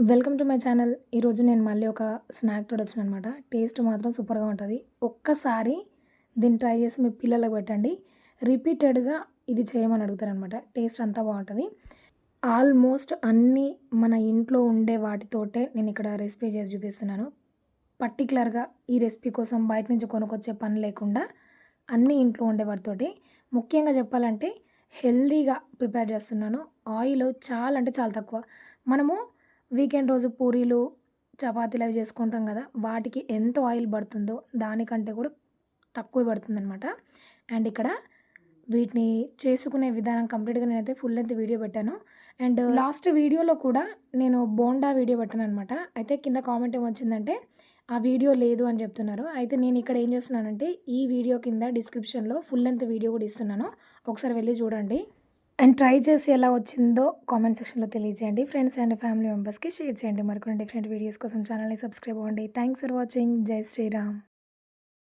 Welcome to my channel. ఈరోజు నేను మళ్ళీ ఒక స్నాక్ తోటి వచ్చాననమాట. టేస్ట్ మాత్రం సూపర్‌గా ఉంటది. ఒక్కసారి దీన్ని ట్రై చేసి మీ పిల్లలకి పెట్టండి. రిపీటెడ్‌గా ఇది చేయమని అడుగుతారనమాట. టేస్ట్ అంతా బావుంటది. ఆల్మోస్ట్ అన్నీ మన ఇంట్లో ఉండే వాటితోటే నేనిక్కడ రెసిపీ చేసి చూపిస్తున్నాను. పర్టిక్యులర్‌గా ఈ రెసిపీ కోసం బయట నుంచి కొనుక్కొచ్చే పని లేకుండా అన్నీ ఇంట్లో ఉండే వాటితోటి. ముఖ్యంగా చెప్పాలంటే హెల్తీగా ప్రిపేర్ చేస్తున్నాను. ఆయిల్ చాలా అంటే చాలా తక్కువ. మనము వీకెండ్ రోజు పూరీలు, చపాతీలు అవి చేసుకుంటాం గదా! వాటికి ఎంత ఆయిల్ పడుతుందో దానికంటే కూడా తక్కువే పడుతుందనమాట. అండ్ ఇక్కడ వీటిని చేసుకునే విధానం కంప్లీట్‌గా నేనైతే ఫుల్ లెంత్ వీడియో పెట్టాను. అండ్ లాస్ట్ వీడియోలో కూడా నేను బోండా వీడియో పెట్టాననమాట. అయితే కింద కామెంట్ ఏమొచ్చిందంటే, ఆ వీడియో లేదు అని చెప్తున్నారు. అయితే నేను ఇక్కడ ఏం చేస్తున్నానంటే, ఈ వీడియో కింద డిస్క్రిప్షన్‌లో ఫుల్ లెంత్ వీడియో కూడా ఇస్తున్నాను. ఒకసారి వెళ్లి చూడండి. అండ్ ట్రై చేసి ఎలా వచ్చిందో కామెంట్ సెక్షన్‌లో తెలియజేయండి. ఫ్రెండ్స్ అండ్ ఫ్యామిలీ మెంబర్స్‌కి షేర్ చేయండి. మరికొన్ని డిఫరెంట్ వీడియోస్ కోసం ఛానల్‌ని సబ్స్క్రైబ్ అవ్వండి. Thanks for watching. జై శ్రీరామ్.